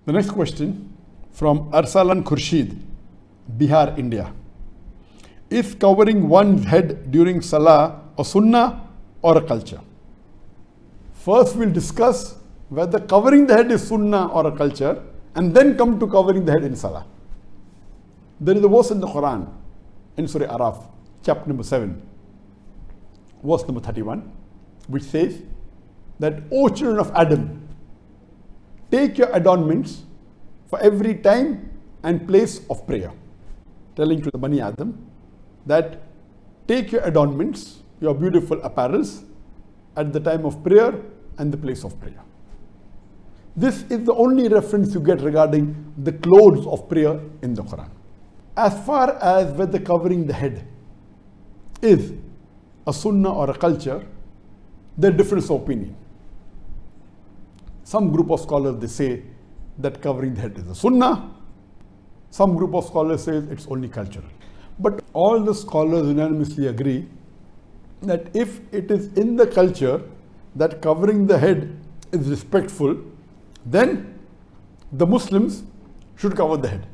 The next question from Arsalan Khurshid, Bihar, India. Is covering one's head during Salah a sunnah or a culture? First we'll discuss whether covering the head is sunnah or a culture, and then come to covering the head in Salah. There is a verse in the Quran, in Surah Araf, chapter number 7, verse number 31, which says that, O children of Adam, take your adornments for every time and place of prayer. Telling to the Bani Adam that take your adornments, your beautiful apparels, at the time of prayer and the place of prayer. This is the only reference you get regarding the clothes of prayer in the Quran. As far as whether covering the head is a sunnah or a culture, there is difference of opinion. Some group of scholars, they say that covering the head is a sunnah. Some group of scholars say it's only cultural. But all the scholars unanimously agree that if it is in the culture that covering the head is respectful, then the Muslims should cover the head.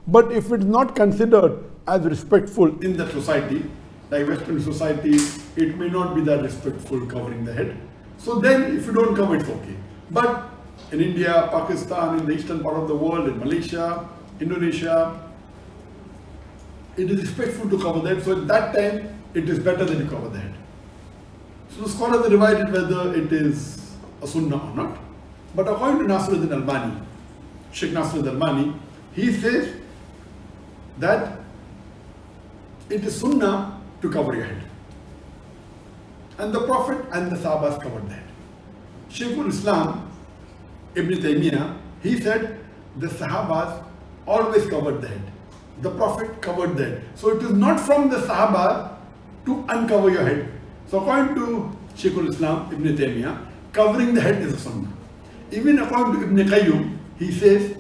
But if it's not considered as respectful in that society, like Western society, it may not be that respectful covering the head. So then if you don't cover, it's okay. But in India, Pakistan, in the eastern part of the world, in Malaysia, Indonesia, it is respectful to cover the head. So at that time, it is better than you cover the head. So the scholars are divided whether it is a sunnah or not. But according to Nasiruddin Albani, Sheikh Nasiruddin Albani, he says that it is sunnah to cover your head. And the Prophet and the Sahabas covered the head. Shaykhul Islam Ibn Taymiyyah, he said the Sahabas always covered the head. The Prophet covered the head. So it is not from the Sahaba to uncover your head. So according to Shaykhul Islam Ibn Taymiyyah, covering the head is a sunnah. Even according to Ibn Qayyum, he says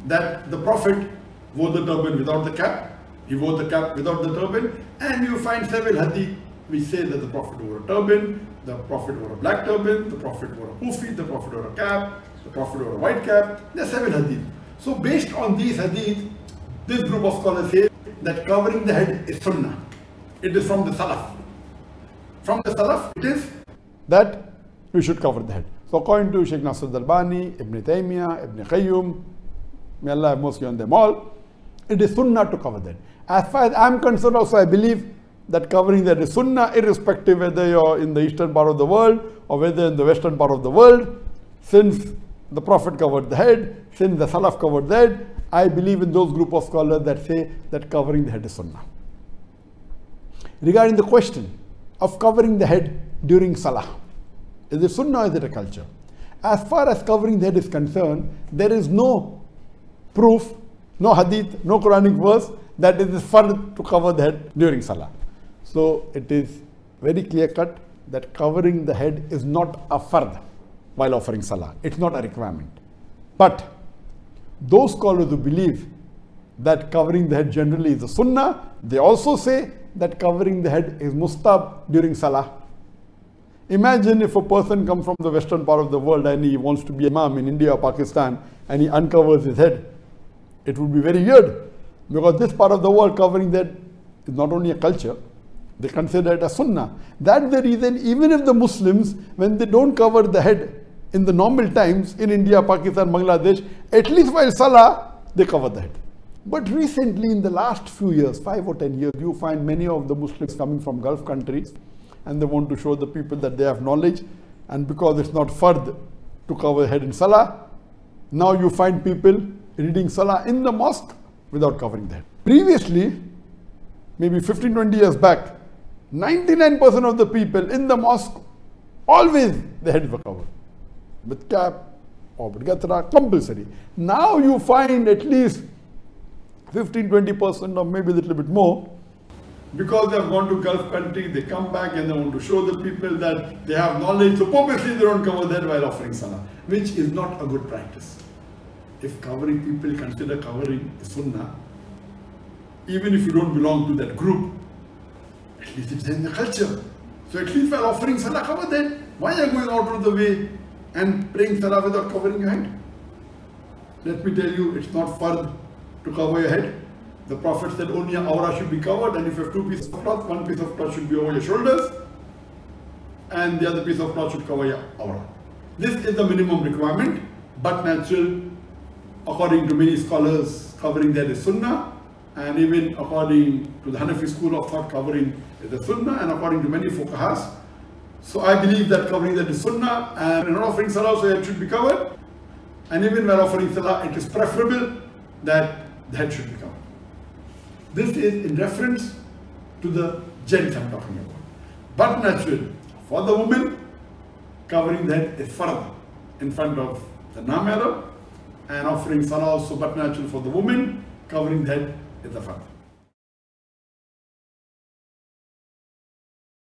that the Prophet wore the turban without the cap, he wore the cap without the turban, and you find several hadith which say that the Prophet wore a turban, the Prophet wore a black turban, the Prophet wore a kufi, the Prophet wore a cap, the Prophet wore a white cap. There are several hadith. So based on these hadith, this group of scholars say that covering the head is sunnah. It is from the Salaf. From the Salaf, it is that we should cover the head. So according to Sheikh Nasruddin Albani, Ibn Taymiyyah, Ibn Qayyum, may Allah have mercy on them all, it is sunnah to cover the head. As far as I am concerned also, I believe that covering the head is sunnah, irrespective whether you are in the eastern part of the world or whether in the western part of the world. Since the Prophet covered the head, since the Salaf covered the head, I believe in those group of scholars that say that covering the head is sunnah. Regarding the question of covering the head during Salah, is it sunnah or is it a culture? As far as covering the head is concerned, there is no proof, no hadith, no Quranic verse that it is fard to cover the head during Salah. So it is very clear cut that covering the head is not a fard while offering Salah. It's not a requirement. But those scholars who believe that covering the head generally is a sunnah, they also say that covering the head is mustab during Salah. Imagine if a person comes from the western part of the world and he wants to be imam in India or Pakistan and he uncovers his head. It would be very weird, because this part of the world covering the head is not only a culture, they consider it a sunnah. That's the reason even if the Muslims, when they don't cover the head in the normal times in India, Pakistan, Bangladesh, at least while Salah, they cover the head. But recently in the last few years, 5 or 10 years, you find many of the Muslims coming from Gulf countries and they want to show the people that they have knowledge, and because it's not fard to cover the head in Salah, now you find people reading Salah in the mosque without covering the head. Previously, maybe 15-20 years back, 99% of the people in the mosque, always the heads were covered with cap or with gatra, compulsory. Now you find at least 15-20% or maybe a little bit more, because they have gone to Gulf country, they come back and they want to show the people that they have knowledge, so purposely they don't cover that while offering Salah, which is not a good practice. If covering, people consider covering a sunnah, even if you don't belong to that group, at least it's in the culture. So at least while offering Salah, cover that. Why are you going out of the way and praying Salah without covering your head? Let me tell you, it's not fard to cover your head. The Prophet said only your awrah should be covered, and if you have two pieces of cloth, one piece of cloth should be over your shoulders, and the other piece of cloth should cover your awrah. This is the minimum requirement, but natural, according to many scholars, covering that is sunnah, and even according to the Hanafi school of thought, covering is the sunnah, and according to many fuqahas. So I believe that covering that is sunnah, and when offering salah, so it should be covered. And even when offering salah, it is preferable that the head should be covered. This is in reference to the gents I'm talking about. But natural, for the woman, covering the head is fard in front of the non-mahram, and offering salah also, but natural for the woman, covering the head is the fard.